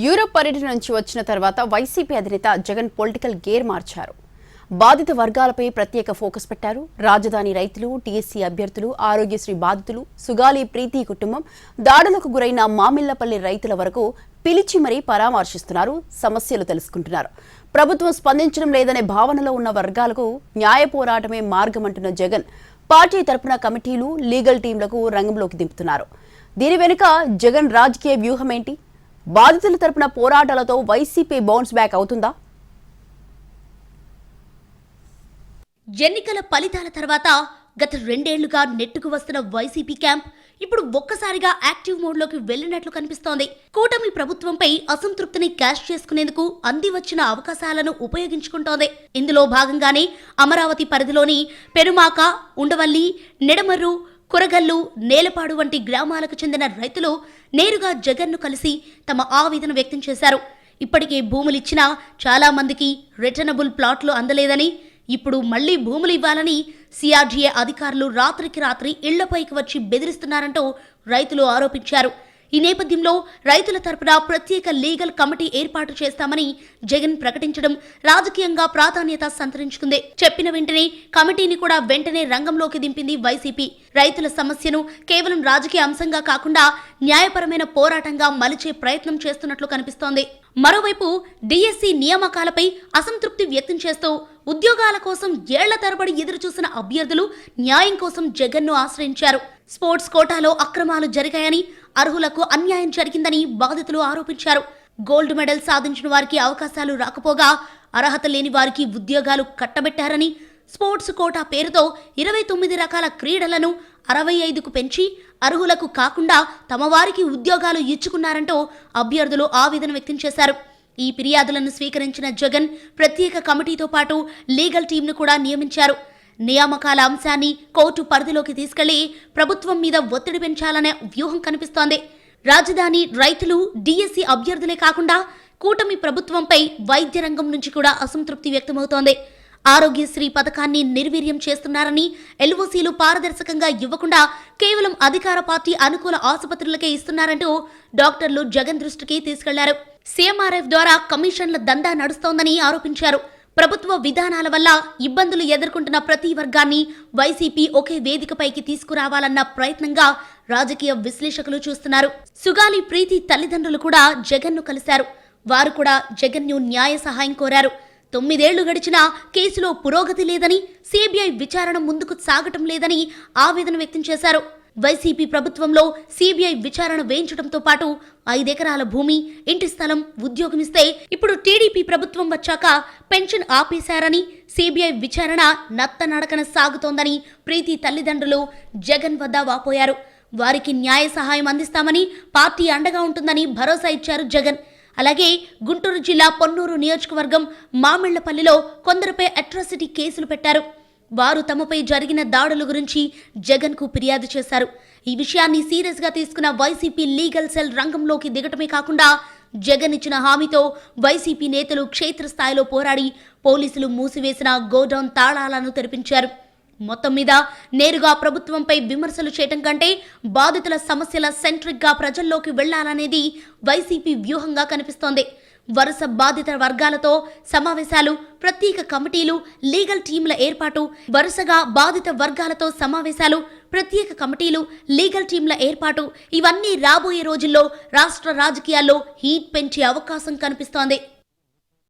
Europe పర్యటన నుంచి వచ్చిన తర్వాత వైసీపీ అధినేత జగన్ పొలిటికల్ గేర్ మార్చారు. బాధిత వర్గాలపై ప్రత్యేక ఫోకస్ పెట్టారు. రాజధాని రైతులు, టీఎస్సీ అభ్యర్థులు, ఆరోగ్యశ్రీ బాధితులు, సుగాలి ప్రీతి కుటుంబం, దాడులకు గురైన మామిళ్లపల్లి రైతుల వరకు పిలిచి మరీ పరామర్శిస్తున్నారు. సమస్యలు తెలుసుకుంటున్నారు. ప్రభుత్వం స్పందించడం లేదనే భావనలో ఉన్న వర్గాలకు న్యాయ పోరాటమే మార్గమంటున్న జగన్ పార్టీ తరపున కమిటీలు, లీగల్ టీంలకు రంగంలోకి దింపుతున్నారు. దీని వెనుక జగన్ రాజకీయ వ్యూహం ఏంటి? బాధితుల తరపున పోరాటాలతో వైసీపీ బౌన్స్ బ్యాక్ అవుతుందా? ఎన్నికల ఫలితాల తర్వాత గత 2 ఏళ్లుగా నెట్టుకు వస్తున్న వైసీపీ క్యాంప్ ఇప్పుడు ఒక్కసారిగా యాక్టివ్ మోడ్లోకి వెళ్లినట్లు కనిపిస్తోంది. కూటమి ప్రభుత్వంపై అసంతృప్తిని క్యాష్ చేసుకునేందుకు అంది వచ్చిన అవకాశాలను ఉపయోగించుకుంటోంది. ఇందులో భాగంగానే అమరావతి పరిధిలోని పెరుమాక, ఉండవల్లి, నిడమర్రు, కురగల్లు, నేలపాడు వంటి గ్రామాలకు చెందిన రైతులు నేరుగా జగన్ను కలిసి తమ ఆవేదన వ్యక్తం చేశారు. ఇప్పటికే భూములిచ్చినా చాలా మందికి రిటర్నబుల్ ప్లాట్లు అందలేదని, ఇప్పుడు మళ్లీ భూములు ఇవ్వాలని సిఆర్డీఏ అధికారులు రాత్రికి రాత్రి ఇళ్లపైకి వచ్చి బెదిరిస్తున్నారంటూ రైతులు ఆరోపించారు. ఈ నేపథ్యంలో రైతుల తరపున ప్రత్యేక లీగల్ కమిటీ ఏర్పాటు చేస్తామని జగన్ ప్రకటించడం రాజకీయంగా ప్రాధాన్యత సంతరించుకుంది. చెప్పిన వెంటనే కమిటీని కూడా వెంటనే రంగంలోకి దింపింది వైసీపీ. రైతుల సమస్యను కేవలం రాజకీయ అంశంగా కాకుండా న్యాయపరమైన పోరాటంగా మలిచే ప్రయత్నం చేస్తున్నట్లు కనిపిస్తోంది. మరోవైపు డిఎస్సి నియామకాలపై అసంతృప్తి వ్యక్తం చేస్తూ ఉద్యోగాల కోసం ఏళ్ల తరబడి ఎదురుచూసిన అభ్యర్థులు న్యాయం కోసం జగన్ను ఆశ్రయించారు. స్పోర్ట్స్ కోటాలో అక్రమాలు జరిగాయని, అర్హులకు అన్యాయం జరిగిందని బాధితులు ఆరోపించారు. గోల్డ్ మెడల్ సాధించిన వారికి అవకాశాలు రాకపోగా అర్హత లేని వారికి ఉద్యోగాలు కట్టబెట్టారని, స్పోర్ట్స్ కోటా పేరుతో 29 రకాల క్రీడలను 65కు పెంచి అర్హులకు కాకుండా తమ వారికి ఉద్యోగాలు ఇచ్చుకున్నారంటూ అభ్యర్థులు ఆవేదన వ్యక్తం చేశారు. ఈ ఫిర్యాదులను స్వీకరించిన జగన్ ప్రత్యేక కమిటీతో పాటు లీగల్ టీంను కూడా నియమించారు. నియామకాల అంశాన్ని కోర్టు పరిధిలోకి తీసుకెళ్లి ప్రభుత్వం మీద ఒత్తిడి పెంచాలనే వ్యూహం కనిపిస్తోంది. రాజధాని రైతులు, డిఎస్సి అభ్యర్థులే కాకుండా కూటమి ప్రభుత్వంపై వైద్య రంగం నుంచి కూడా అసంతృప్తి వ్యక్తమవుతోంది. ఆరోగ్యశ్రీ పథకాన్ని నిర్వీర్యం చేస్తున్నారని, ఎల్ఓసీలు పారదర్శకంగా ఇవ్వకుండా కేవలం అధికార పార్టీ అనుకూల ఆసుపత్రులకే ఇస్తున్నారంటూ డాక్టర్లు జగన్ దృష్టికి తీసుకెళ్లారు. సీఎంఆర్ఎఫ్ ద్వారా కమిషన్ల దందా నడుస్తోందని ఆరోపించారు. ప్రభుత్వ విధానాల వల్ల ఇబ్బందులు ఎదుర్కొంటున్న ప్రతి వర్గాన్ని వైసీపీ ఒకే వేదికపైకి తీసుకురావాలన్న ప్రయత్నంగా రాజకీయ విశ్లేషకులు చూస్తున్నారు. సుగాలి ప్రీతి తల్లిదండ్రులు కూడా జగన్ను కలిశారు. వారు కూడా జగన్ను న్యాయ సహాయం కోరారు. 9 ఏళ్లు గడిచినా కేసులో పురోగతి లేదని, సిబిఐ విచారణ ముందుకు సాగటం లేదని ఆవేదన వ్యక్తం చేశారు. వైసీపీ ప్రభుత్వంలో సిబిఐ విచారణ వేయించడంతో పాటు 5 ఎకరాల భూమి, ఇంటి స్థలం, ఉద్యోగం ఇస్తే ఇప్పుడు టీడీపీ ప్రభుత్వం వచ్చాక పెన్షన్ ఆపేశారని, సిబిఐ విచారణ నత్తనడకన సాగుతోందని ప్రీతి తల్లిదండ్రులు జగన్ వద్ద వాపోయారు. వారికి న్యాయ సహాయం అందిస్తామని, పార్టీ అండగా ఉంటుందని భరోసా ఇచ్చారు జగన్. అలాగే గుంటూరు జిల్లా పొన్నూరు నియోజకవర్గం మామిళ్లపల్లిలో కొందరిపై అట్రాసిటీ కేసులు పెట్టారు. వారు తమపై జరిగిన దాడుల గురించి జగన్కు ఫిర్యాదు చేశారు. ఈ విషయాన్ని సీరియస్గా తీసుకున్న వైసీపీ లీగల్ సెల్ రంగంలోకి దిగటమే కాకుండా జగన్ ఇచ్చిన హామీతో వైసీపీ నేతలు క్షేత్రస్థాయిలో పోరాడి పోలీసులు మూసివేసిన గోడౌన్ తాళాలను తెరిపించారు. మొత్తం మీద నేరుగా ప్రభుత్వంపై విమర్శలు చేయటం కంటే బాధితుల సమస్యల సెంట్రిక్గా ప్రజల్లోకి వెళ్లాలనేది వైసీపీ వ్యూహంగా కనిపిస్తోంది. వరుస బాధిత వర్గాలతో సమావేశాలు, ప్రత్యేక కమిటీలు, లీగల్ టీంల ఏర్పాటు, ఇవన్నీ రాబోయే రోజుల్లో రాష్ట్ర రాజకీయాల్లో హీట్ పెంచే అవకాశం కనిపిస్తోంది.